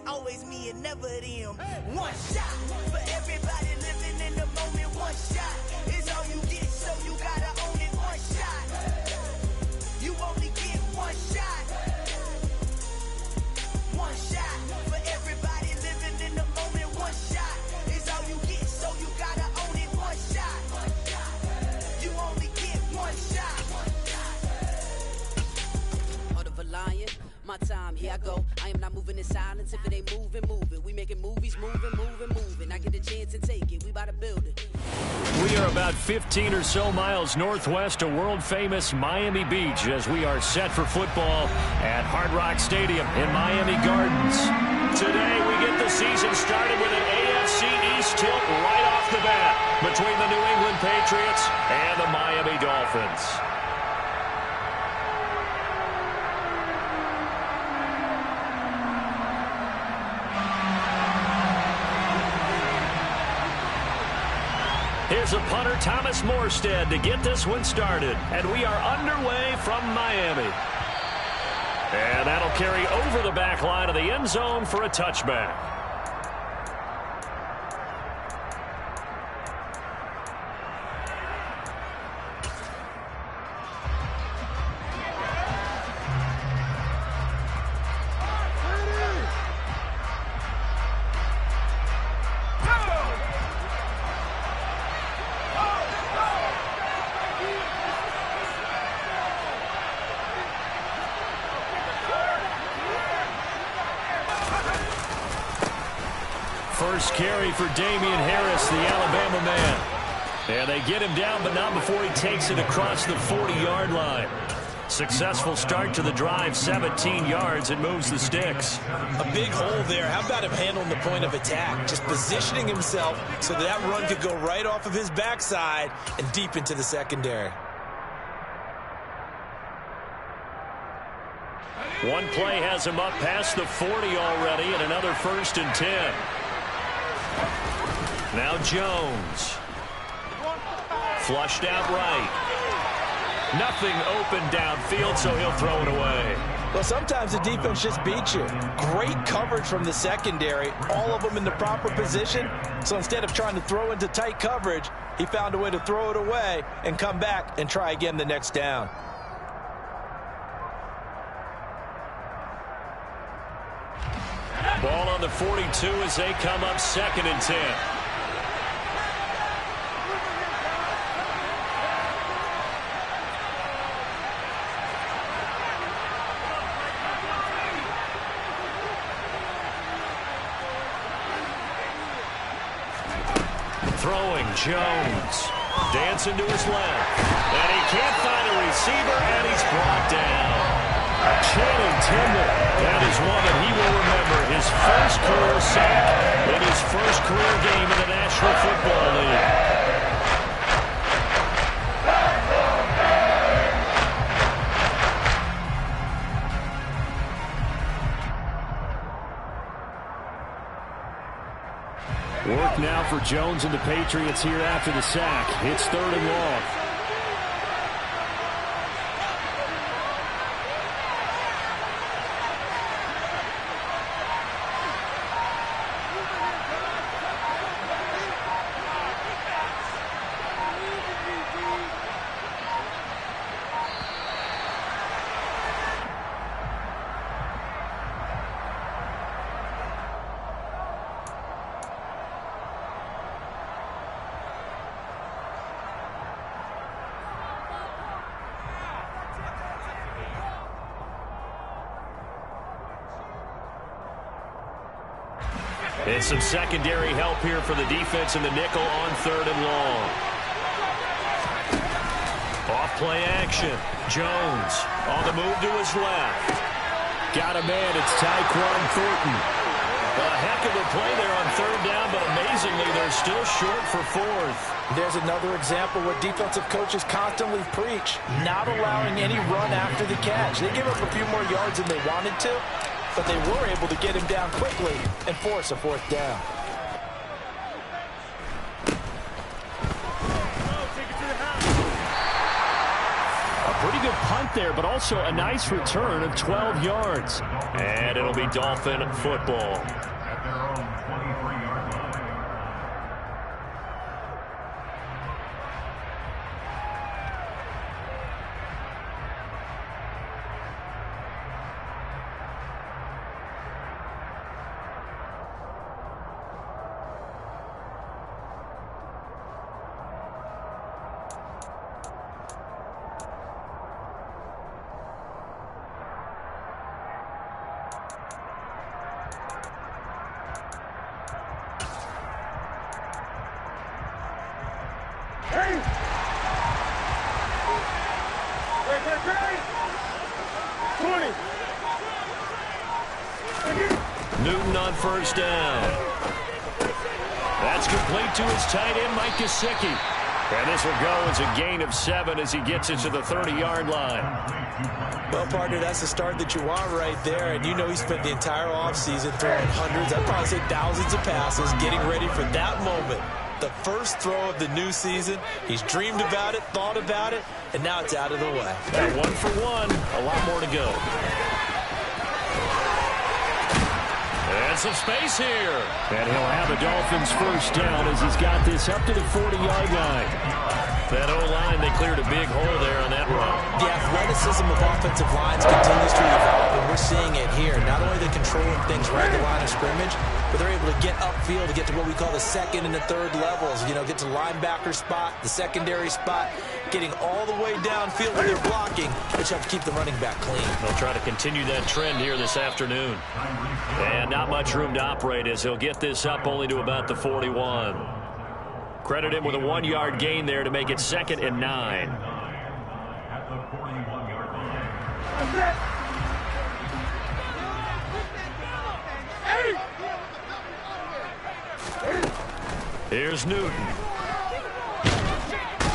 Always me and never them. One shot for everybody living in the moment. One shot is all you get, so you gotta own it. One shot. You only get one shot. One shot for everybody living in the moment. One shot is all you get, so you gotta own it. One shot. You only get one shot. Heart of a lion. My time, here I go. I am not moving in silence. If it ain't moving, moving. We making movies, moving. I get a chance and take it. We about to build it. We are about 15 or so miles northwest of world-famous Miami Beach as we are set for football at Hard Rock Stadium in Miami Gardens. Today, we get the season started with an AFC East tilt right off the bat between the New England Patriots and the Miami Dolphins. Here's a punter, Thomas Morstead, to get this one started. And we are underway from Miami. And that'll carry over the back line of the end zone for a touchback. First carry for Damian Harris, the Alabama man. And they get him down, but not before he takes it across the 40-yard line. Successful start to the drive, 17 yards, and moves the sticks. A big hole there. How about him handling the point of attack? Just positioning himself so that run could go right off of his backside and deep into the secondary. One play has him up past the 40 already, and another 1st and 10. Now Jones. Flushed out right. Nothing open downfield, so he'll throw it away. Well, sometimes the defense just beats you. Great coverage from the secondary, all of them in the proper position. So instead of trying to throw into tight coverage, he found a way to throw it away and come back and try again the next down. Ball on the 42 as they come up 2nd and 10. Throwing, Jones. Dancing to his left. And he can't find a receiver, and he's brought down. Channing Tindall. That is one that he will remember. His first career sack in his first career game in the National Football League. Work now for Jones and the Patriots here after the sack. It's 3rd and long. It's some secondary help here for the defense in the nickel on 3rd and long. Off-play action. Jones on the move to his left. Got a man. It's Tyquan Thornton. A heck of a play there on 3rd down, but amazingly, they're still short for 4th. There's another example where defensive coaches constantly preach, not allowing any run after the catch. They give up a few more yards than they wanted to, but they were able to get him down quickly and force a 4th down. A pretty good punt there, but also a nice return of 12 yards. And it'll be Dolphin football. At their own 23-yard line. Newton on first down. That's complete to his tight end, Mike Gesicki. And this will go as a gain of 7 as he gets it to the 30-yard line. Well, partner, that's the start that you want right there. And you know he spent the entire offseason throwing hundreds, I'd probably say thousands of passes, getting ready for that moment. The first throw of the new season. He's dreamed about it, thought about it, and now it's out of the way. And 1 for 1, a lot more to go. And some space here. And he'll have the Dolphins first down as he's got this up to the 40-yard line. That O-line, they cleared a big hole there on that run. The athleticism of offensive lines continues to evolve, and we're seeing it here. Not only are they controlling things right at the line of scrimmage, but they're able to get upfield to get to what we call the second and the third levels. You know, get to linebacker spot, the secondary spot, getting all the way downfield when they're blocking, which helps keep the running back clean. They'll try to continue that trend here this afternoon. And not much room to operate as he'll get this up only to about the 41. Credit him with a 1-yard gain there to make it 2nd and 9. At the 41-yard line. Here's Newton.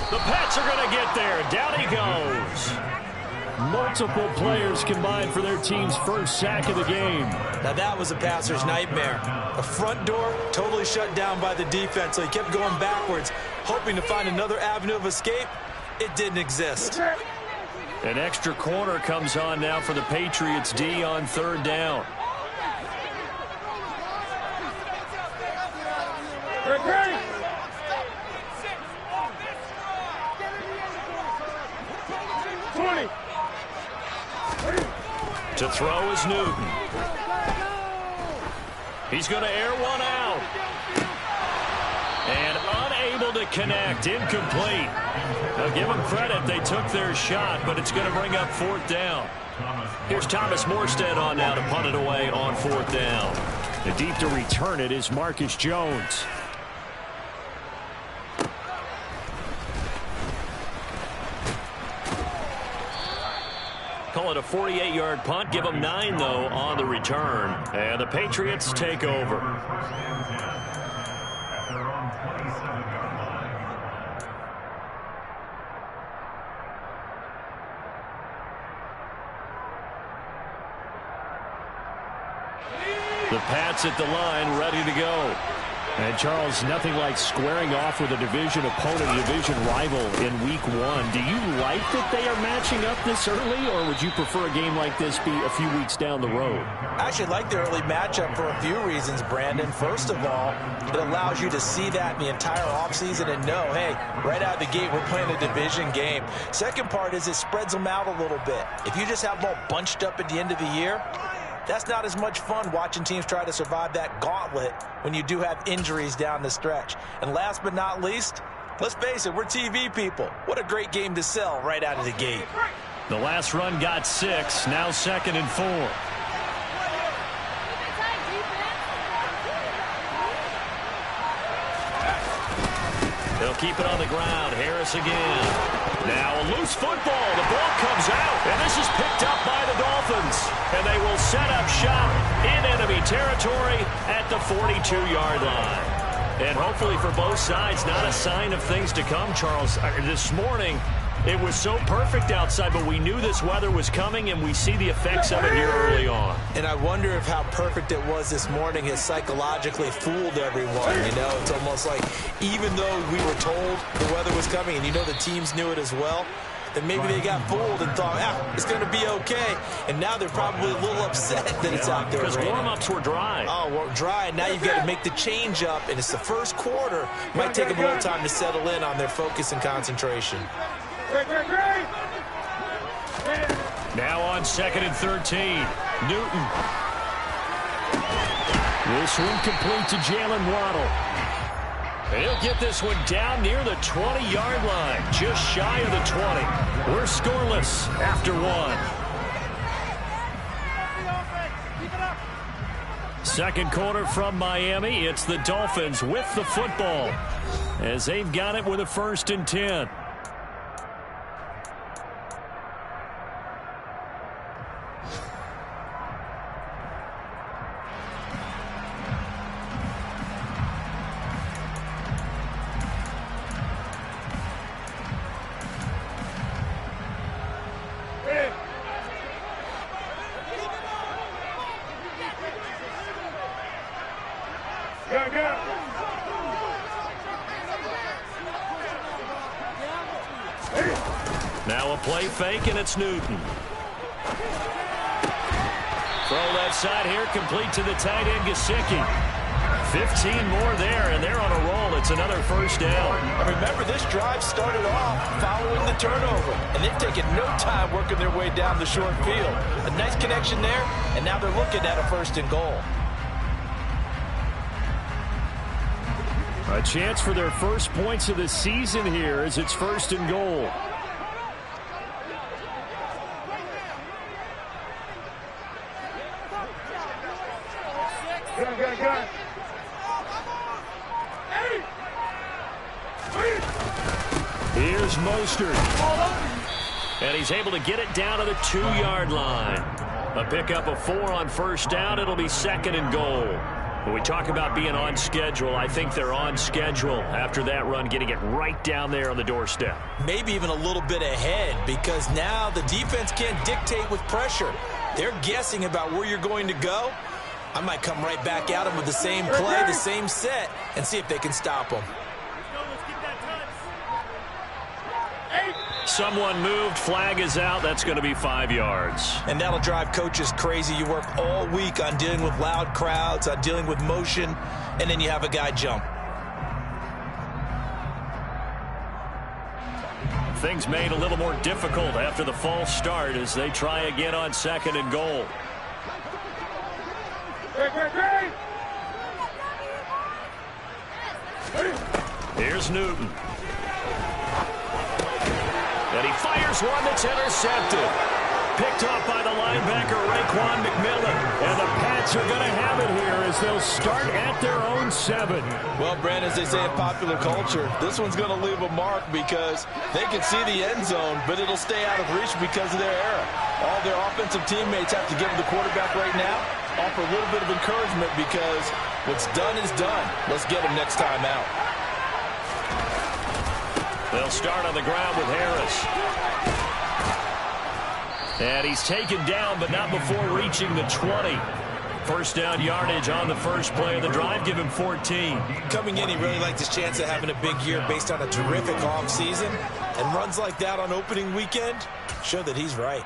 The Pats are going to get there. Down he goes. Multiple players combined for their team's first sack of the game. Now that was a passer's nightmare. The front door totally shut down by the defense, so he kept going backwards, hoping to find another avenue of escape. It didn't exist. An extra corner comes on now for the Patriots D on 3rd down. To throw is Newton. He's going to air one out. And unable to connect. Incomplete. Now give them credit. They took their shot, but it's going to bring up 4th down. Here's Thomas Morstead on now to punt it away on 4th down. The deep to return it is Marcus Jones. Call it a 48-yard punt. Give them 9, though, on the return. And the Patriots take over. At their own 27-yard line. The Pats at the line, ready to go. And, Charles, nothing like squaring off with a division opponent, a division rival in Week 1. Do you like that they are matching up this early, or would you prefer a game like this be a few weeks down the road? I actually like the early matchup for a few reasons, Brandon. First of all, it allows you to see that in the entire offseason and know, hey, right out of the gate, we're playing a division game. Second part is it spreads them out a little bit. If you just have them all bunched up at the end of the year, that's not as much fun watching teams try to survive that gauntlet when you do have injuries down the stretch. And last but not least, let's face it, we're TV people. What a great game to sell right out of the gate. The last run got 6, now 2nd and 4. They'll keep it on the ground. Harris again. Now a loose football. The ball comes out, and this is picked up by the Dolphins. And they will set up shop in enemy territory at the 42-yard line. And hopefully for both sides, not a sign of things to come, Charles. This morning, it was so perfect outside, but we knew this weather was coming, and we see the effects of it here early on. And I wonder if how perfect it was this morning has psychologically fooled everyone. You know, it's almost like even though we were told the weather was coming, and you know the teams knew it as well, then maybe they got fooled and thought, it's going to be okay. And now they're probably a little upset that it's out there. Because warm-ups were dry. Oh, well, dry. Now you've got to make the change up, and it's the first quarter. Might take them a little time to settle in on their focus and concentration. Now on 2nd and 13. Newton. This one complete to Jalen Waddle. He'll get this one down near the 20-yard line, just shy of the 20. We're scoreless after one. Second quarter from Miami. It's the Dolphins with the football as they've got it with a 1st and 10. Now a play fake, and it's Newton. Throw left side here, complete to the tight end, Gesicki. 15 more there, and they're on a roll. It's another 1st down. And remember, this drive started off following the turnover, and they've taken no time working their way down the short field. A nice connection there, and now they're looking at a 1st and goal. A chance for their first points of the season here as it's 1st and goal. Here's Mostert. And he's able to get it down to the 2-yard line. A pickup of 4 on 1st down. It'll be 2nd and goal. When we talk about being on schedule, I think they're on schedule after that run, getting it right down there on the doorstep. Maybe even a little bit ahead, because now the defense can't dictate with pressure. They're guessing about where you're going to go. I might come right back at them with the same play, the same set, and see if they can stop them. Someone moved, flag is out. That's going to be 5 yards. And that'll drive coaches crazy. You work all week on dealing with loud crowds, on dealing with motion, and then you have a guy jump. Things made a little more difficult after the false start as they try again on 2nd and goal. Here's Newton. And he fires one that's intercepted. Picked off by the linebacker, Raekwon McMillan. And the Pats are going to have it here as they'll start at their own 7. Well, Brandon, as they say in popular culture, this one's going to leave a mark because they can see the end zone, but it'll stay out of reach because of their error. All their offensive teammates have to give the quarterback right now, offer a little bit of encouragement because what's done is done. Let's get him next time out. They'll start on the ground with Harris. And he's taken down, but not before reaching the 20. 1st down yardage on the first play of the drive. Give him 14. Coming in, he really liked his chance of having a big year based on a terrific offseason. And runs like that on opening weekend show that he's right.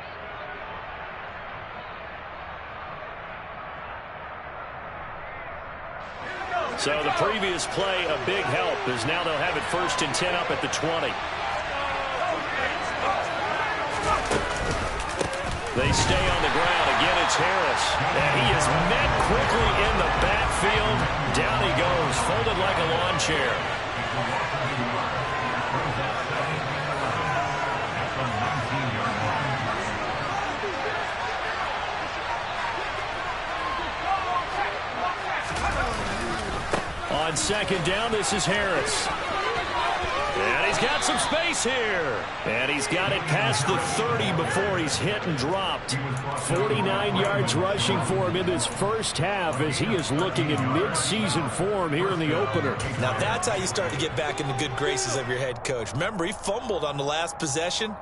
So the previous play, a big help, as now they'll have it 1st and 10 up at the 20. They stay on the ground. Again, it's Harris. And he is met quickly in the backfield. Down he goes, folded like a lawn chair. On 2nd down, this is Harris. And he's got some space here. And he's got it past the 30 before he's hit and dropped. 49 yards rushing for him in this first half as he is looking in mid-season form here in the opener. Now that's how you start to get back in the good graces of your head coach. Remember, he fumbled on the last possession.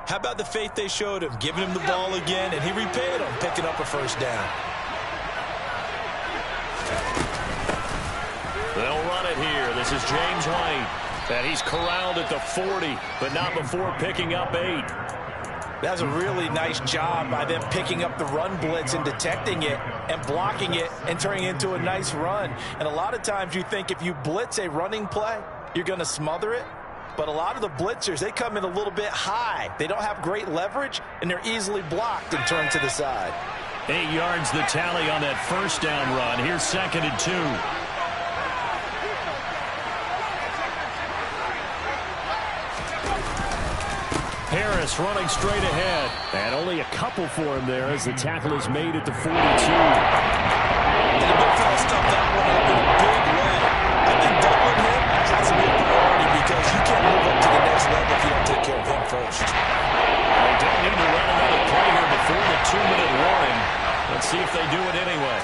How about the faith they showed him, giving him the ball again, and he repaid them, picking up a 1st down. They'll run it here. This is James White. And he's corralled at the 40, but not before picking up 8. That's a really nice job by them picking up the run blitz and detecting it and blocking it and turning it into a nice run. And a lot of times you think if you blitz a running play, you're going to smother it. But a lot of the blitzers, they come in a little bit high. They don't have great leverage, and they're easily blocked and turned to the side. 8 yards the tally on that first down run. Here's 2nd and 2. Harris running straight ahead. And only a couple for him there as the tackle is made at the 42. And the big fella stuffed that one up in a big way. I think doubling him has to be a priority because you can't move up to the next level if you don't take care of him first. They don't need to run another play here before the 2-minute warning. Let's see if they do it anyway.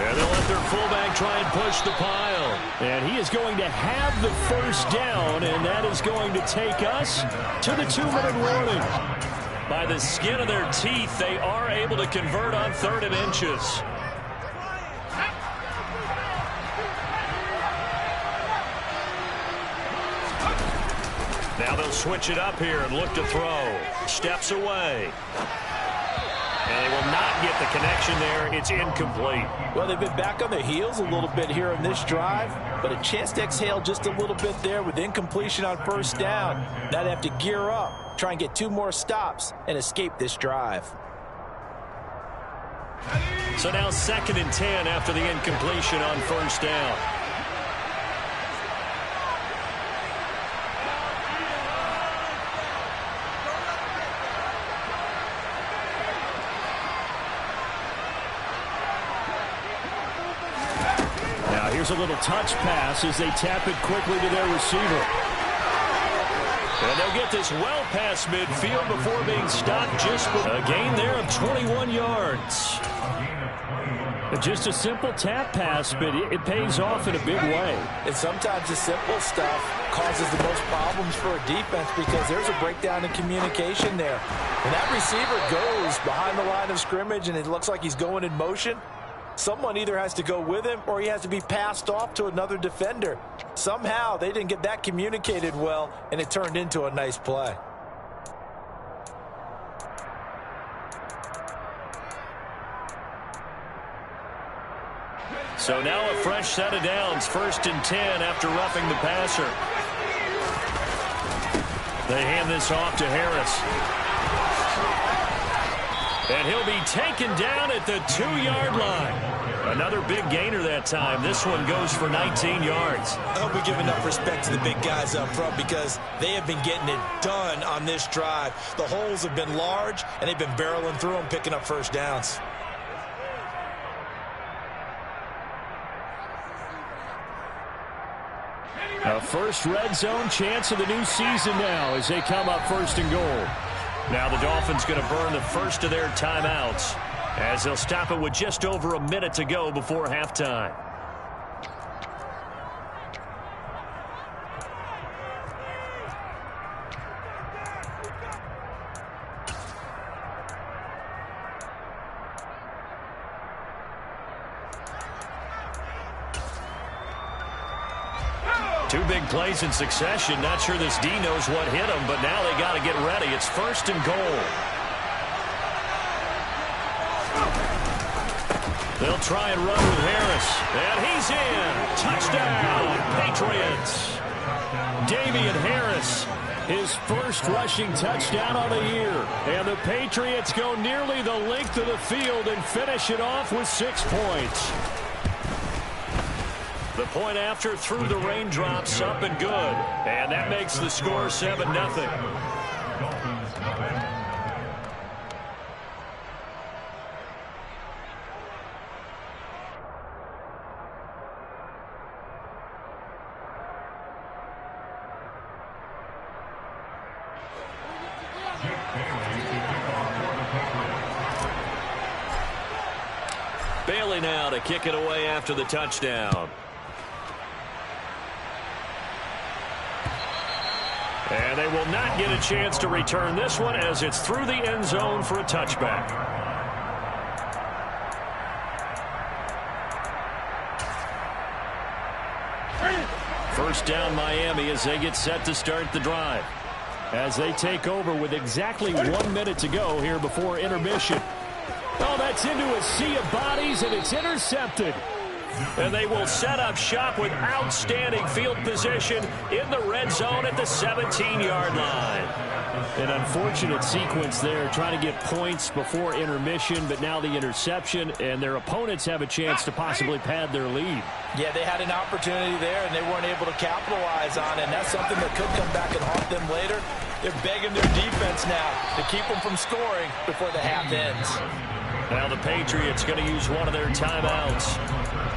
And they'll let their fullback try and push the pile. And he is going to have the first down, and that is going to take us to the 2-minute warning. By the skin of their teeth, they are able to convert on 3rd and inches. Now they'll switch it up here and look to throw. Steps away. And they will not get the connection there. It's incomplete. Well, they've been back on their heels a little bit here on this drive, but a chance to exhale just a little bit there with incompletion on first down. Now they have to gear up, try and get 2 more stops, and escape this drive. So now 2nd and 10 after the incompletion on first down. Here's a little touch pass as they tap it quickly to their receiver. And they'll get this well past midfield before being stopped just for a gain there of 21 yards. Just a simple tap pass, but it pays off in a big way. And sometimes the simple stuff causes the most problems for a defense because there's a breakdown in communication there. When that receiver goes behind the line of scrimmage and it looks like he's going in motion, someone either has to go with him or he has to be passed off to another defender. Somehow they didn't get that communicated well, and it turned into a nice play. So now a fresh set of downs, 1st and 10 after roughing the passer. They hand this off to Harris. And he'll be taken down at the 2-yard line. Another big gainer that time. This one goes for 19 yards. I hope we give enough respect to the big guys up front because they have been getting it done on this drive. The holes have been large, and they've been barreling through them, picking up first downs. A first red zone chance of the new season now as they come up 1st and goal. Now the Dolphins going to burn the first of their timeouts as they'll stop it with just over a minute to go before halftime. Two big plays in succession. Not sure this D knows what hit him, but now they got to get ready. It's 1st and goal. They'll try and run with Harris. And he's in. Touchdown, Patriots. Damian Harris, his first rushing touchdown on the year. And the Patriots go nearly the length of the field and finish it off with 6 points. The point after through the raindrops, up and good. And that makes the score 7-0. Bailey now to kick it away after the touchdown. And they will not get a chance to return this one as it's through the end zone for a touchback. First down Miami as they get set to start the drive. As they take over with exactly 1 minute to go here before intermission. Oh, that's into a sea of bodies, and it's intercepted. And they will set up shop with outstanding field position in the red zone at the 17-yard line. An unfortunate sequence there, trying to get points before intermission, but now the interception, and their opponents have a chance to possibly pad their lead. Yeah, they had an opportunity there, and they weren't able to capitalize on it, and that's something that could come back and haunt them later. They're begging their defense now to keep them from scoring before the half ends. Now the Patriots going to use one of their timeouts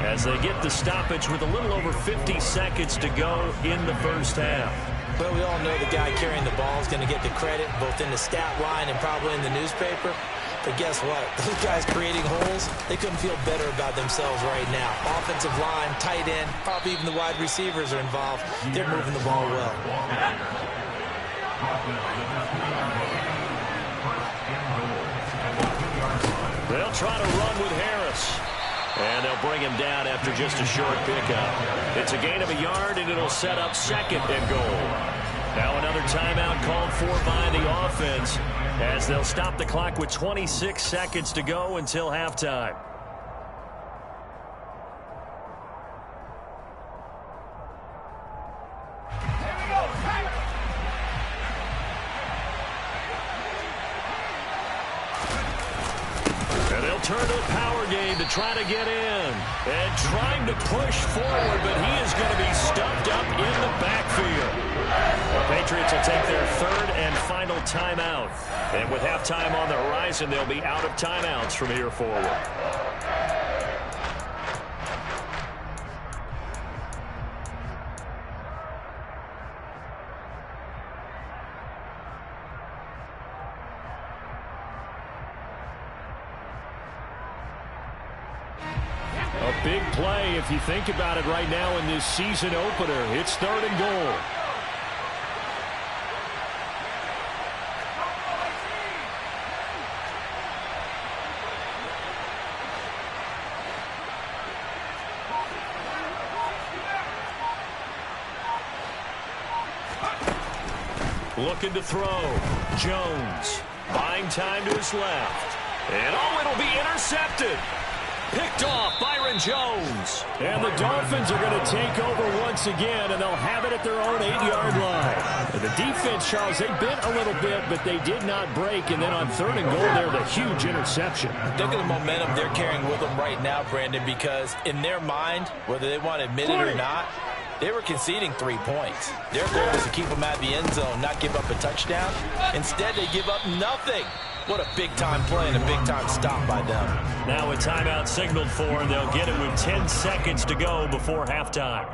as they get the stoppage with a little over 50 seconds to go in the first half. But we all know the guy carrying the ball is going to get the credit both in the stat line and probably in the newspaper. But guess what? Those guys creating holes, they couldn't feel better about themselves right now. Offensive line, tight end, probably even the wide receivers are involved. They're moving the ball well. They'll try to run with Harris. And they'll bring him down after just a short pickup. It's a gain of a yard, and it'll set up second and goal. Now another timeout called for by the offense as they'll stop the clock with 26 seconds to go until halftime. Turn to the power game to try to get in. And trying to push forward, but he is going to be stuffed up in the backfield. The Patriots will take their third and final timeout. And with halftime on the horizon, they'll be out of timeouts from here forward. Big play if you think about it right now in this season opener. It's third and goal. Looking to throw. Jones buying time to his left. And oh, it'll be intercepted. Picked off Byron Jones. And the Dolphins are going to take over once again, and they'll have it at their own 8-yard line. And the defense, Charles, they bent a little bit, but they did not break. And then on third and goal there, the huge interception. Look at the momentum they're carrying with them right now, Brandon, because in their mind, whether they want to admit it or not, they were conceding 3 points. Their goal was to keep them at the end zone, not give up a touchdown. Instead, they give up nothing. What a big-time play and a big-time stop by them. Now a timeout signaled for, and they'll get it with 10 seconds to go before halftime.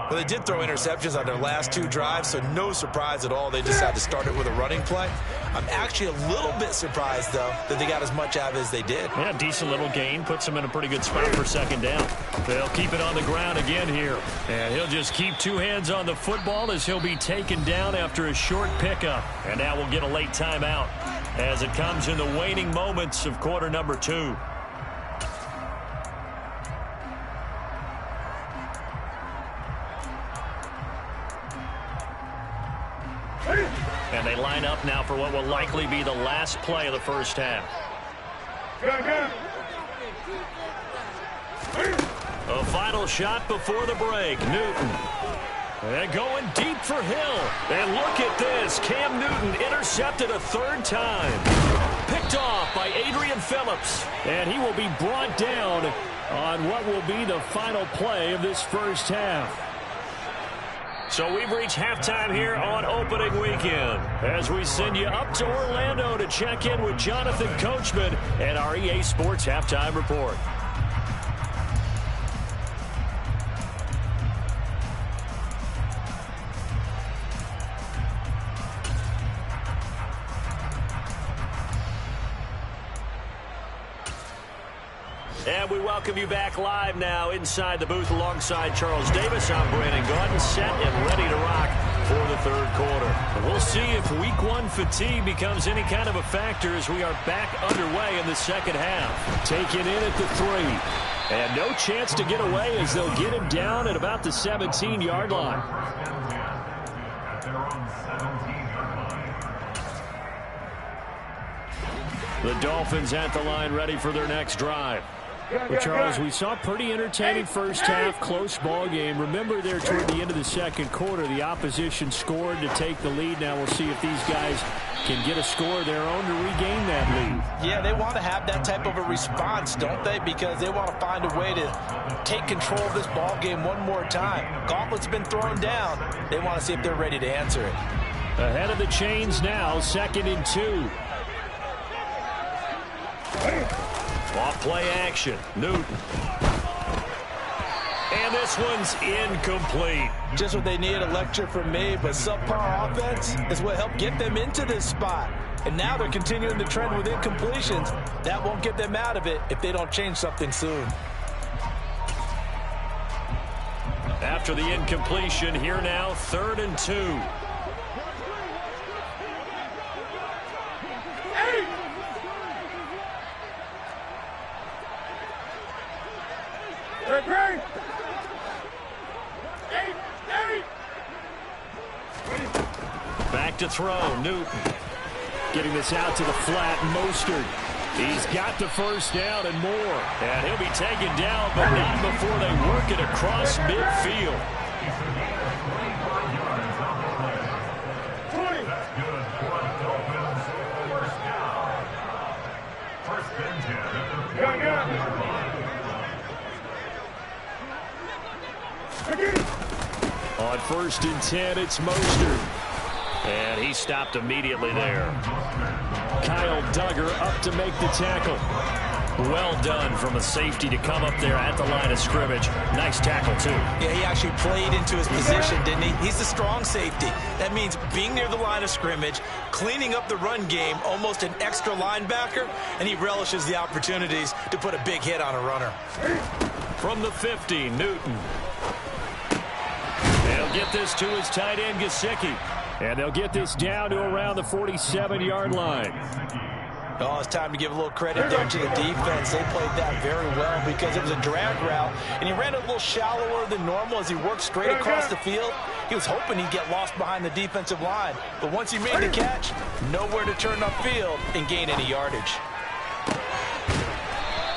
Well, they did throw interceptions on their last 2 drives, so no surprise at all they decided to start it with a running play. I'm actually a little bit surprised, though, that they got as much out of it as they did. Yeah, decent little gain. Puts them in a pretty good spot for second down. They'll keep it on the ground again here. And he'll just keep 2 hands on the football as he'll be taken down after a short pickup. And now we'll get a late timeout as it comes in the waning moments of quarter number 2. And they line up now for what will likely be the last play of the first half. A final shot before the break. Newton. And going deep for Hill. And look at this. Cam Newton intercepted a 3rd time. Picked off by Adrian Phillips. And he will be brought down on what will be the final play of this first half. So we've reached halftime here on opening weekend as we send you up to Orlando to check in with Jonathan Coachman and our EA Sports Halftime Report. And we welcome you back live now inside the booth alongside Charles Davis. I'm Brandon Gaudin, set and ready to rock before the third quarter. We'll see if week one fatigue becomes any kind of a factor as we are back underway in the second half. Taken in at the 3. And no chance to get away as they'll get him down at about the 17-yard line. At their own 17-yard line. The Dolphins at the line ready for their next drive. Well, Charles, we saw pretty entertaining first half, close ball game. Remember there toward the end of the second quarter, the opposition scored to take the lead. Now we'll see if these guys can get a score of their own to regain that lead. Yeah, they want to have that type of a response, don't they? Because they want to find a way to take control of this ball game one more time. Gauntlet's been thrown down. They want to see if they're ready to answer it. Ahead of the chains now, 2nd and 2. Off play action. Newton. And this one's incomplete. Just what they need, a lecture from me, but subpar offense is what helped get them into this spot. And now they're continuing the trend with incompletions. That won't get them out of it if they don't change something soon. After the incompletion, here now, 3rd and 2. Back to throw, Newton. Getting this out to the flat, Mostert. He's got the first down and more. And he'll be taken down, but not before they work it across midfield. That's good for the Dolphins. First down. First and 10 at the 40-yard line. On 1st and 10, it's Mostert. And he stopped immediately there. Kyle Duggar up to make the tackle. Well done from a safety to come up there at the line of scrimmage. Nice tackle, too. Yeah, he actually played into his position, didn't he? He's a strong safety. That means being near the line of scrimmage, cleaning up the run game, almost an extra linebacker, and he relishes the opportunities to put a big hit on a runner. From the 50, Newton. They'll get this to his tight end, Gesicki. And they'll get this down to around the 47-yard line. Oh, it's time to give a little credit there to the defense. They played that very well because it was a drag route, and he ran it a little shallower than normal as he worked straight across the field. He was hoping he'd get lost behind the defensive line, but once he made the catch, nowhere to turn upfield and gain any yardage.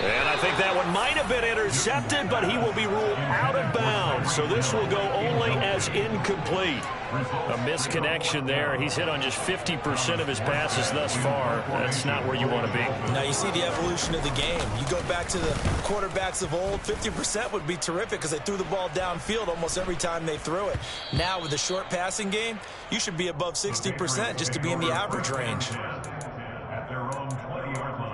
And I think that one might have been intercepted, but he will be ruled out of bounds. So this will go only as incomplete. A misconnection there. He's hit on just 50% of his passes thus far. That's not where you want to be. Now you see the evolution of the game. You go back to the quarterbacks of old, 50% would be terrific because they threw the ball downfield almost every time they threw it. Now with the short passing game, you should be above 60% just to be in the average range. At their own 20-yard line.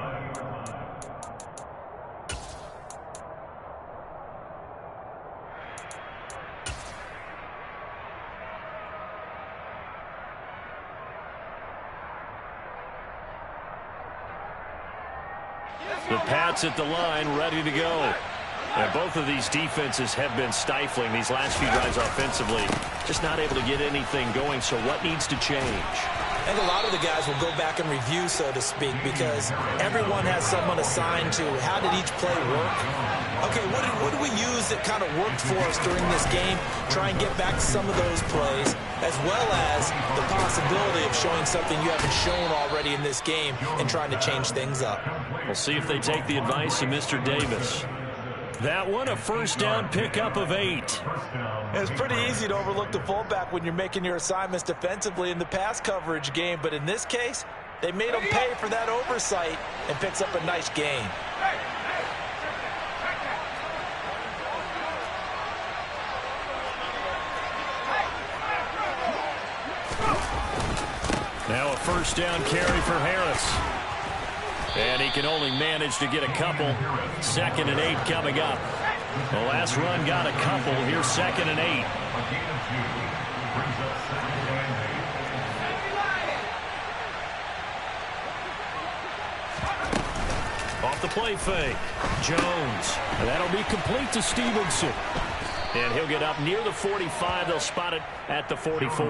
The Pats at the line, ready to go. And both of these defenses have been stifling these last few drives offensively. Just not able to get anything going, so what needs to change? I think a lot of the guys will go back and review, so to speak, because everyone has someone assigned to how did each play work. Okay, what did we use that kind of worked for us during this game? Try and get back to some of those plays, as well as the possibility of showing something you haven't shown already in this game and trying to change things up. We'll see if they take the advice of Mr. Davis. That one, a first down pickup of 8. It's pretty easy to overlook the fullback when you're making your assignments defensively in the pass coverage game, but in this case, they made him pay for that oversight and picks up a nice gain. Now a first down carry for Harris. And he can only manage to get a couple. 2nd and 8 coming up. The last run got a couple. Here's 2nd and 8. Off the play fake. Jones. And that'll be complete to Stevenson. And he'll get up near the 45. They'll spot it at the 44.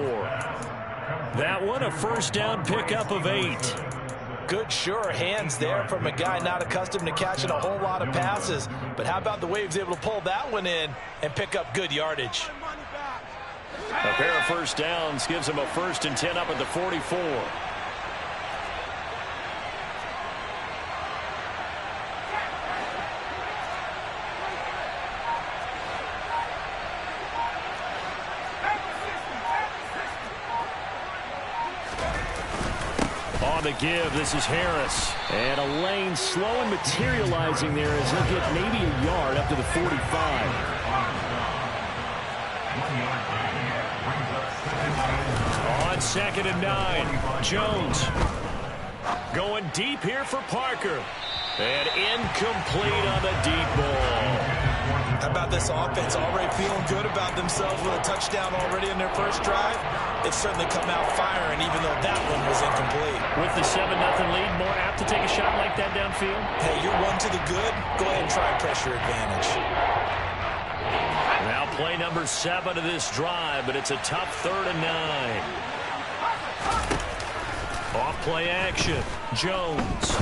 That one, a first down pickup of 8. Good, sure hands there from a guy not accustomed to catching a whole lot of passes. But how about the way he was able to pull that one in and pick up good yardage? A pair of first downs gives him a 1st and 10 up at the 44. On the give, this is Harris. And a lane slow and materializing there as he'll get maybe a yard up to the 45. On 2nd and 9, Jones going deep here for Parker. And incomplete on the deep ball. How about this offense already feeling good about themselves with a touchdown already in their first drive? They've certainly come out firing, even though that one was incomplete. With the 7-0 lead, more apt to take a shot like that downfield? Hey, you're one to the good. Go ahead and try pressure advantage. Now play number 7 of this drive, but it's a tough 3rd and 9. Off play action. Jones.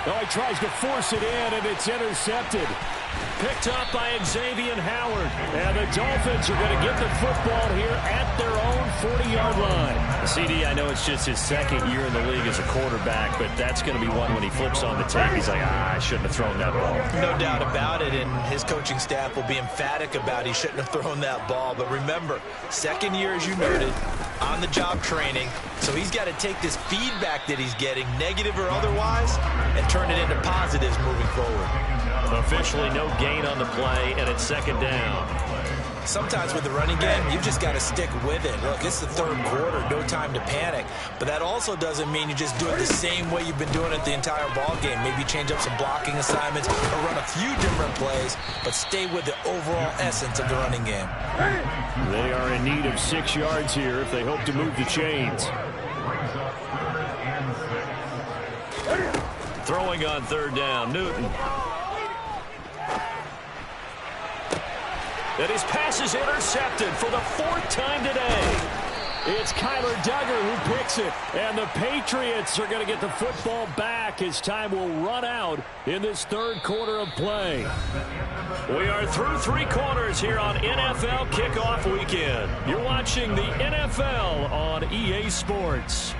Oh, he tries to force it in, and it's intercepted. Picked up by Xavier Howard. And the Dolphins are going to get the football here at their own 40-yard line. CD, I know it's just his 2nd year in the league as a quarterback, but that's going to be one when he flips on the tape. He's like, I shouldn't have thrown that ball. No doubt about it, and his coaching staff will be emphatic about he shouldn't have thrown that ball. But remember, 2nd year, as you noted, on-the-job training. So he's got to take this feedback that he's getting, negative or otherwise, and turn it into positives moving forward. Officially no gain on the play, and it's 2nd down. Sometimes with the running game, you've just got to stick with it. Look, it's the 3rd quarter, no time to panic. But that also doesn't mean you just do it the same way you've been doing it the entire ball game. Maybe change up some blocking assignments or run a few different plays, but stay with the overall essence of the running game. They are in need of 6 yards here if they hope to move the chains. Throwing on 3rd down, Newton. And his pass is intercepted for the 4th time today. It's Kyler Duggar who picks it. And the Patriots are going to get the football back as time will run out in this 3rd quarter of play. We are through 3 quarters here on NFL Kickoff Weekend. You're watching the NFL on EA Sports.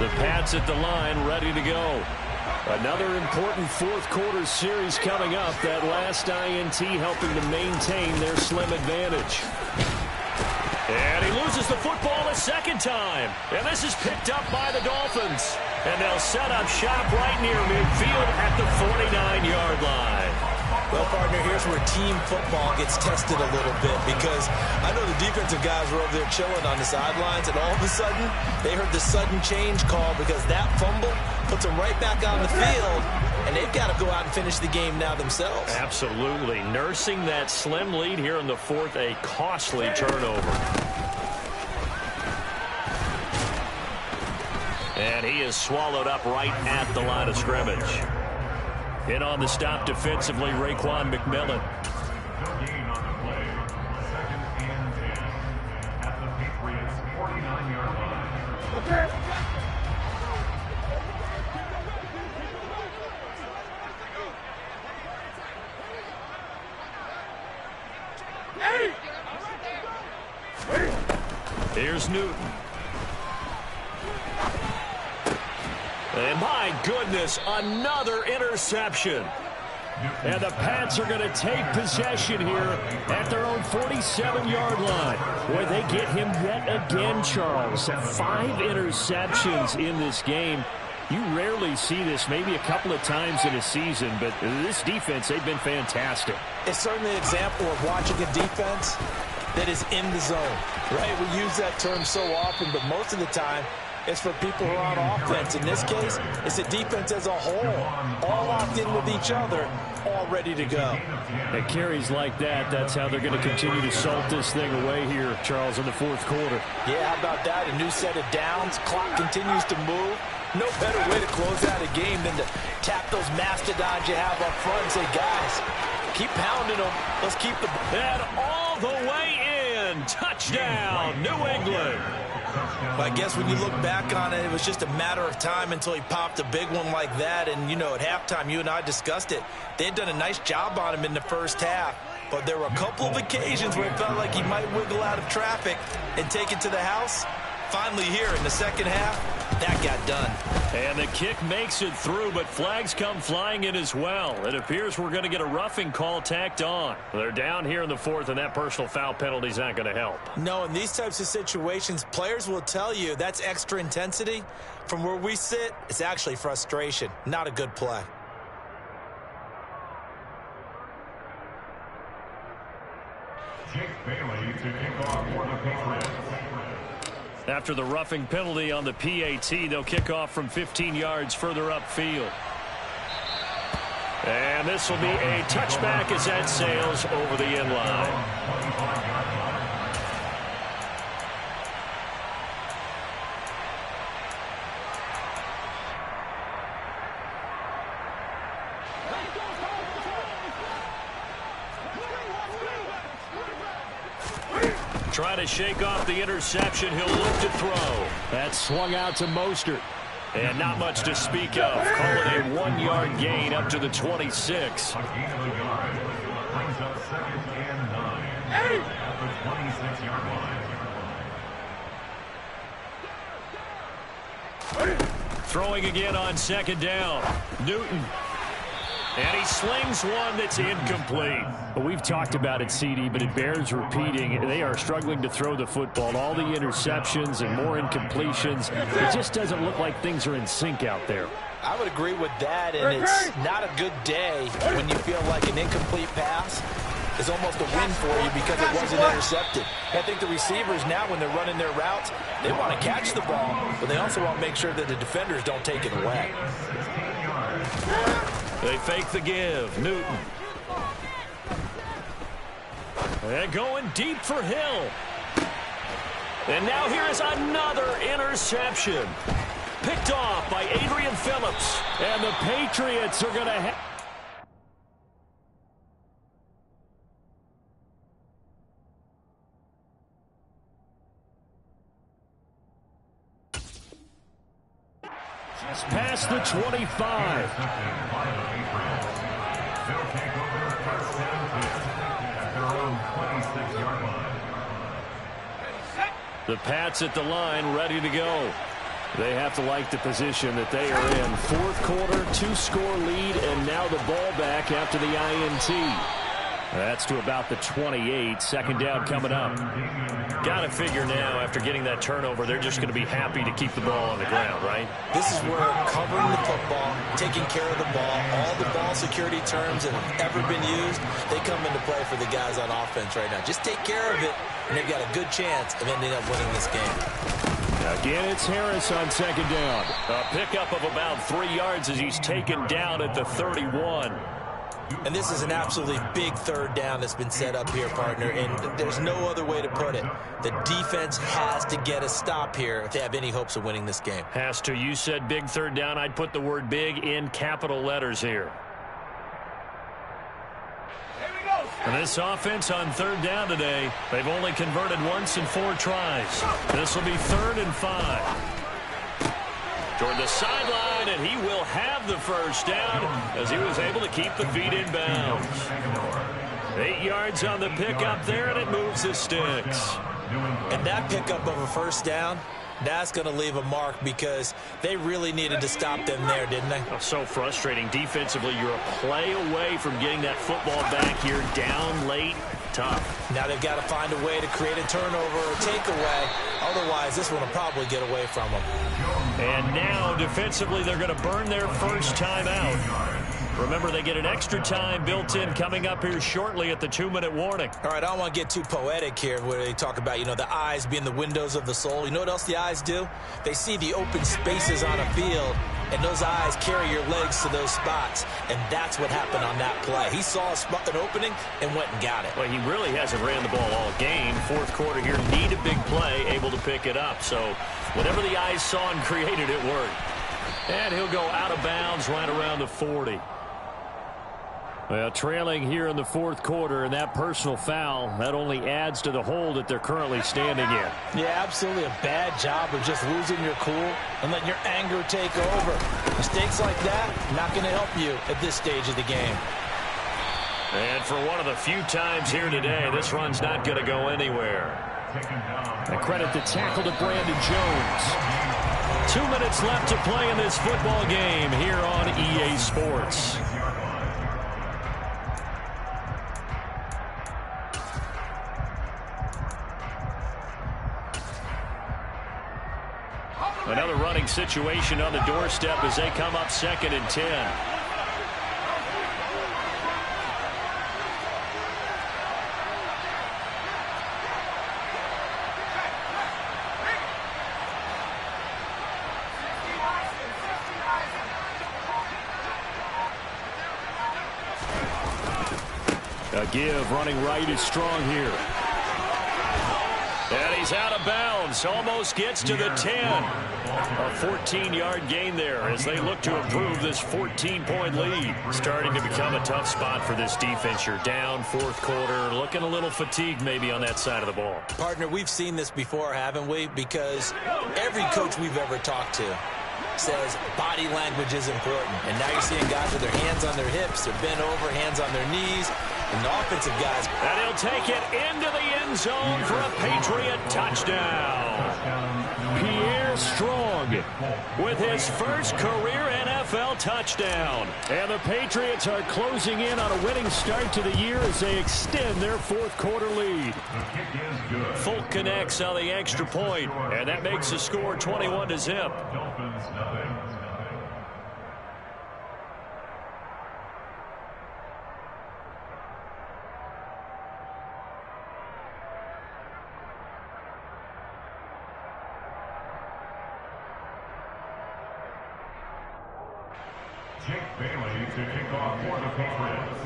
The Pats at the line, ready to go. Another important 4th quarter series coming up. That last INT helping to maintain their slim advantage. And he loses the football a 2nd time. And this is picked up by the Dolphins. And they'll set up shop right near midfield at the 49-yard line. Well, partner, here's where team football gets tested a little bit, because I know the defensive guys were over there chilling on the sidelines, and all of a sudden, they heard the sudden change call because that fumble puts them right back on the field, and they've got to go out and finish the game now themselves. Absolutely. Nursing that slim lead here in the 4th, a costly turnover. And he is swallowed up right at the line of scrimmage. In on the stop defensively, Raekwon McMillan. Gain on the play, 2nd and 10 at the Patriots 49-yard line. Here's Newton. And my goodness, another interception. And the Pats are going to take possession here at their own 47-yard line. Boy, they get him yet again, Charles. 5 interceptions in this game. You rarely see this, maybe a couple of times in a season, but this defense, they've been fantastic. It's certainly an example of watching a defense that is in the zone, right? We use that term so often, but most of the time, It's for people who are on offense. In this case, it's the defense as a whole, all locked in with each other, all ready to go. At carries like that, that's how they're going to continue to salt this thing away here, Charles, in the fourth quarter. Yeah, how about that? A new set of downs. Clock continues to move. No better way to close out a game than to tap those mastodons you have up front and say, guys, keep pounding them. Let's keep the... And all the way in. Touchdown, New England. I guess when you look back on it, it was just a matter of time until he popped a big one like that. And, you know, at halftime, you and I discussed it. They had done a nice job on him in the first half. But there were a couple of occasions where it felt like he might wiggle out of traffic and take it to the house. Finally here in the second half, that got done. And the kick makes it through, but flags come flying in as well. It appears we're going to get a roughing call tacked on. They're down here in the fourth, and that personal foul penalty is not going to help. No, in these types of situations, players will tell you that's extra intensity. From where we sit, it's actually frustration. Not a good play. Jake Bailey to kick off for the Patriots. After the roughing penalty on the PAT, they'll kick off from 15 yards further upfield. And this will be a touchback as that sails over the end line. Try to shake off the interception. He'll look to throw. That swung out to Mostert. And not much to speak of. Call it a 1-yard gain up to the 26. A gain of a yard brings up 2nd and 9 at the 26-yard line. Throwing again on 2nd down. Newton. And he slings one that's incomplete. Well, we've talked about it, CD, but it bears repeating. They are struggling to throw the football. All the interceptions and more incompletions. It just doesn't look like things are in sync out there. I would agree with that, and it's not a good day when you feel like an incomplete pass is almost a win for you because it wasn't intercepted. I think the receivers now, when they're running their routes, they want to catch the ball, but they also want to make sure that the defenders don't take it away. They fake the give. Newton. And going deep for Hill. And now here is another interception. Picked off by Adrian Phillips. And the Patriots are going to have... Just past the 25. They'll take over 1st down 10 at their own 26-yard line. The Pats at the line, ready to go. They have to like the position that they are in. Fourth quarter, 2-score lead, and now the ball back after the INT. That's to about the 28. 2nd down coming up. Got to figure now, after getting that turnover, they're just going to be happy to keep the ball on the ground, right? This is where covering the football, taking care of the ball, all the ball security terms that have ever been used, they come into play for the guys on offense right now. Just take care of it, and they've got a good chance of ending up winning this game. Again, it's Harris on 2nd down. A pickup of about 3 yards as he's taken down at the 31. And this is an absolutely big 3rd down that's been set up here, partner, and there's no other way to put it. The defense has to get a stop here if they have any hopes of winning this game. Has to. You said big 3rd down. I'd put the word big in capital letters here. And this offense on 3rd down today, they've only converted once in 4 tries. This will be 3rd and 5. Toward the sideline, and he will have the 1st down as he was able to keep the feet in bounds. 8 yards on the pickup there, and it moves the sticks. And that pickup of a 1st down, that's going to leave a mark because they really needed to stop them there, didn't they? Oh, so frustrating. Defensively, you're a play away from getting that football back here down late. Tough. Now they've got to find a way to create a turnover or takeaway. Otherwise, this one will probably get away from them. And now, defensively, they're going to burn their first time out. Remember, they get an extra time built in coming up here shortly at the 2-minute warning. All right, I don't want to get too poetic here where they talk about, the eyes being the windows of the soul. You know what else the eyes do? They see the open spaces on a field, and those eyes carry your legs to those spots, and that's what happened on that play. He saw an opening and went and got it. Well, he really hasn't ran the ball all game. Fourth quarter here, need a big play, able to pick it up. So whatever the eyes saw and created, it worked. And he'll go out of bounds right around the 40. Well, trailing here in the fourth quarter, and that personal foul, that only adds to the hole that they're currently standing in. Yeah, absolutely a bad job of just losing your cool and letting your anger take over. Mistakes like that, not going to help you at this stage of the game. And for one of the few times here today, this run's not going to go anywhere. And credit the tackle to Brandon Jones. 2 minutes left to play in this football game here on EA Sports. Another running situation on the doorstep as they come up 2nd and 10. A give running right is strong here. And he's out of bounds. Almost gets to the 10. A 14-yard gain there as they look to improve this 14-point lead. Starting to become a tough spot for this defense. You're down fourth quarter. Looking a little fatigued maybe on that side of the ball. Partner, we've seen this before, haven't we? Because every coach we've ever talked to says body language is important. And now you're seeing guys with their hands on their hips, they're bent over, hands on their knees. And the offensive guys. And he'll take it into the end zone for a Patriot touchdown. Pierre Strong with his first career NFL touchdown. And the Patriots are closing in on a winning start to the year as they extend their fourth quarter lead. Folk connects on the extra point, and that makes the score 21-0. Dolphins nothing. Jake Bailey to kick off for the Patriots.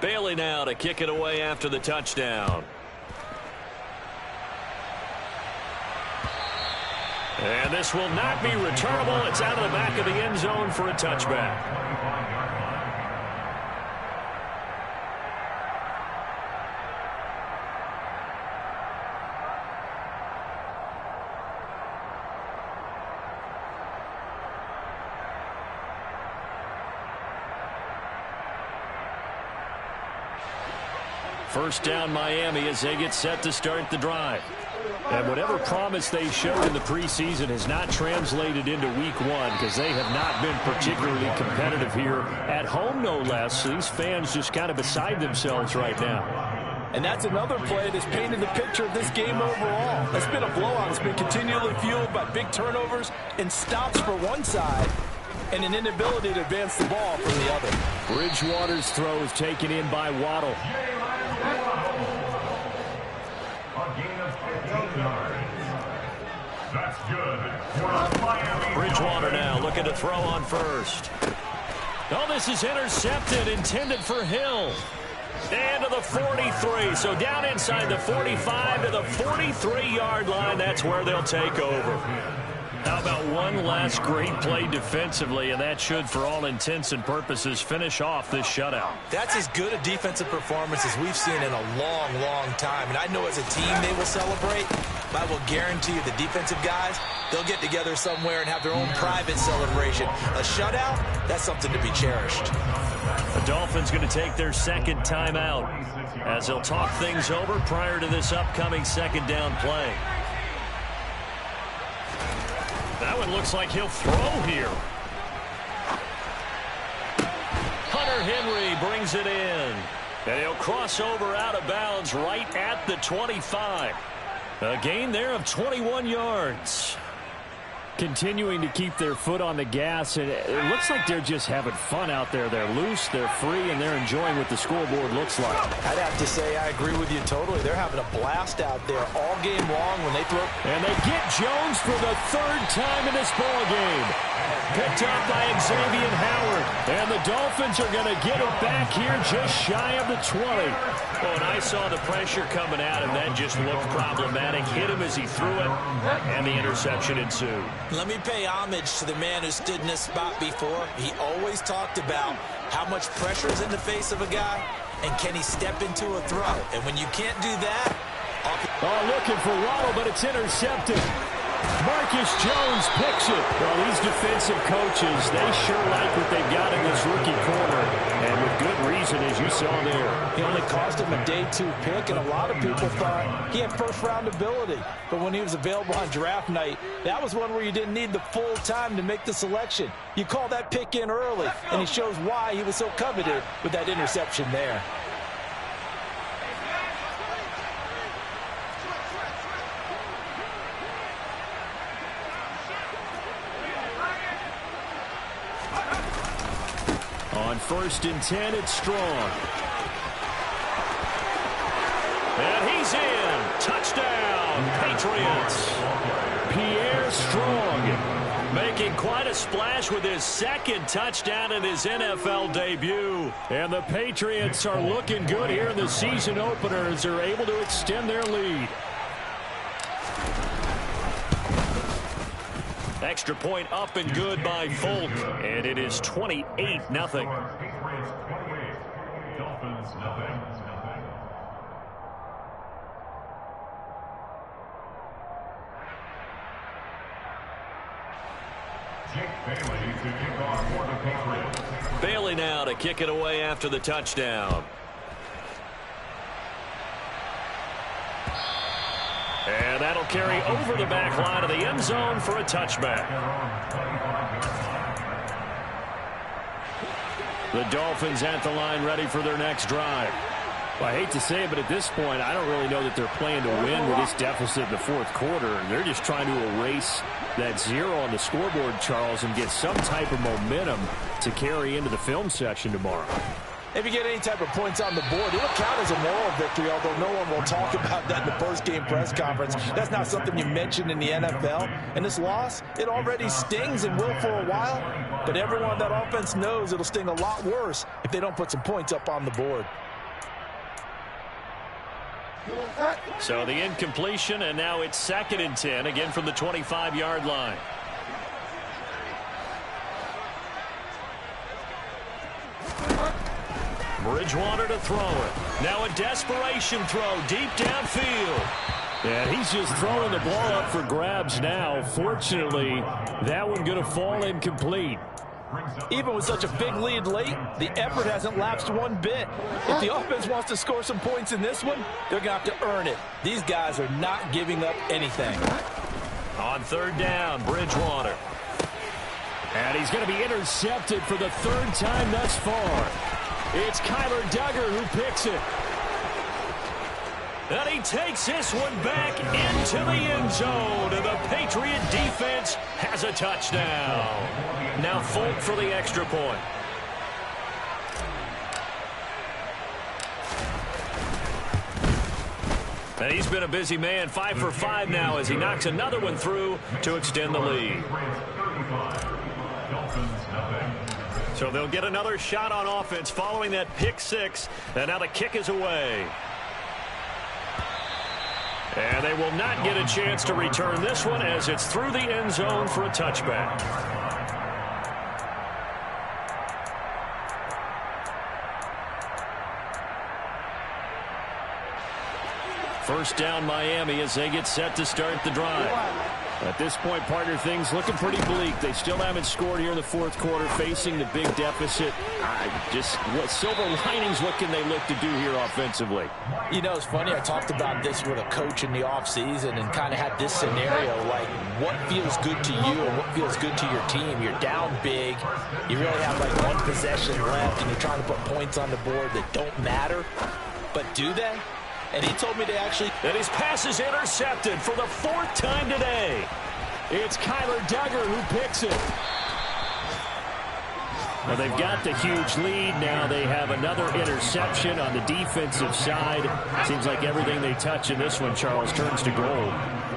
Bailey now to kick it away after the touchdown. And this will not be returnable. It's out of the back of the end zone for a touchback. First down Miami as they get set to start the drive. And whatever promise they showed in the preseason has not translated into week one because they have not been particularly competitive here at home, no less. So these fans just kind of beside themselves right now. And that's another play that's painted the picture of this game overall. It's been a blowout. It's been continually fueled by big turnovers and stops for one side and an inability to advance the ball from the other. Bridgewater's throw is taken in by Waddle. That's good. Bridgewater now looking to throw on first. Oh, this is intercepted, intended for Hill. And to the 43. So down inside the 45 to the 43-yard line. That's where they'll take over. How about one last great play defensively, and that should, for all intents and purposes, finish off this shutout. That's as good a defensive performance as we've seen in a long, long time. And I know as a team they will celebrate, but I will guarantee you the defensive guys, they'll get together somewhere and have their own private celebration. A shutout, that's something to be cherished. The Dolphins going to take their second timeout as they'll talk things over prior to this upcoming second down play. That one looks like he'll throw here. Henry brings it in. And he'll cross over out of bounds right at the 25. A gain there of 21 yards. Continuing to keep their foot on the gas, and it looks like they're just having fun out there. They're loose, they're free, and they're enjoying what the scoreboard looks like. I'd have to say I agree with you totally. They're having a blast out there all game long when they throw. And they get Jones for the third time in this ball game. Picked up by Xavier Howard. And the Dolphins are going to get it back here just shy of the 20. Oh, and I saw the pressure coming at him. That just looked problematic. Hit him as he threw it, and the interception ensued. Let me pay homage to the man who stood in this spot before. He always talked about how much pressure is in the face of a guy, and can he step into a throw. And when you can't do that... looking for Waddle, but it's intercepted. Marcus Jones picks it. Well, these defensive coaches, they sure like what they've got in this rookie corner, and with good reason, as you saw there. He only cost him a day 2 pick, and a lot of people thought he had first-round ability. But when he was available on draft night, that was one where you didn't need the full time to make the selection. You call that pick in early, and he shows why he was so coveted with that interception there. On 1st and 10, it's Strong. And he's in. Touchdown, Patriots. Pierre Strong making quite a splash with his second touchdown in his NFL debut. And the Patriots are looking good here in the season opener as they're able to extend their lead. Extra point up and good by Folk, and it is 28-0. Dolphins, nothing. Jake Bailey to kick off for the Patriots. Bailey now to kick it away after the touchdown. And that'll carry over the back line of the end zone for a touchback. The Dolphins at the line ready for their next drive. Well, I hate to say it, but at this point, I don't really know that they're playing to win with this deficit in the fourth quarter. They're just trying to erase that 0 on the scoreboard, Charles, and get some type of momentum to carry into the film section tomorrow. If you get any type of points on the board, it'll count as a moral victory, although no one will talk about that in the post-game press conference. That's not something you mention in the NFL. And this loss, it already stings and will for a while, but everyone on that offense knows it'll sting a lot worse if they don't put some points up on the board. So the incompletion, and now it's 2nd and 10, again from the 25-yard line. Bridgewater to throw it. Now a desperation throw deep downfield. And he's just throwing the ball up for grabs now. Fortunately, that one going to fall incomplete. Even with such a big lead late, the effort hasn't lapsed one bit. If the offense wants to score some points in this one, they're going to have to earn it. These guys are not giving up anything. On 3rd down, Bridgewater. And he's going to be intercepted for the 3rd time thus far. It's Kyler Duggar who picks it. And he takes this one back into the end zone. And the Patriot defense has a touchdown. Now Folk for the extra point. And he's been a busy man, 5 for 5 now as he knocks another one through to extend the lead. So they'll get another shot on offense following that pick 6. And now the kick is away. And they will not get a chance to return this one as it's through the end zone for a touchback. First down Miami as they get set to start the drive. At this point, partner, things looking pretty bleak. They still haven't scored here in the fourth quarter, facing the big deficit. Just what silver linings, what can they look to do here offensively? You know, it's funny. I talked about this with a coach in the offseason and kind of had this scenario, like what feels good to you and what feels good to your team. You're down big. You really have like one possession left, and you're trying to put points on the board that don't matter. But do they? And he told me to actually... And his pass is intercepted for the fourth time today. It's Kyler Duggar who picks it. Well, they've got the huge lead. Now they have another interception on the defensive side. Seems like everything they touch in this one, Charles, turns to gold.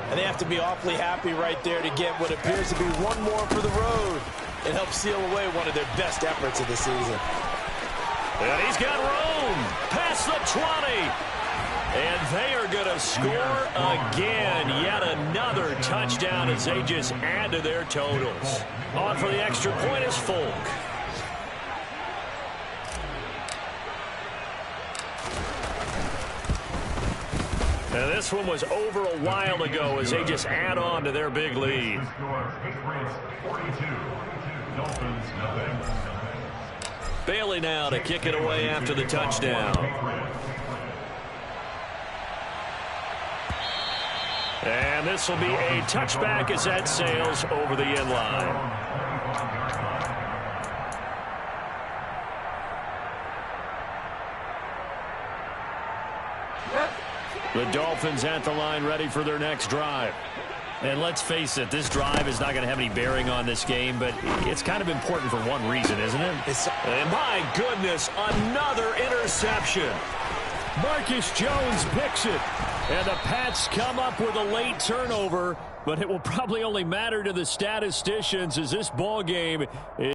And they have to be awfully happy right there to get what appears to be one more for the road. It helps seal away one of their best efforts of the season. And he's got room past the 20. And they are going to score again. Yet another touchdown as they just add to their totals. On for the extra point is Folk. Now this one was over a while ago as they just add on to their big lead. Bailey now to kick it away after the touchdown. And this will be a touchback as that sails over the end line. The Dolphins at the line ready for their next drive. And let's face it, this drive is not going to have any bearing on this game, but it's kind of important for one reason, isn't it? And my goodness, another interception. Marcus Jones picks it. And the Pats come up with a late turnover, but it will probably only matter to the statisticians as this ball game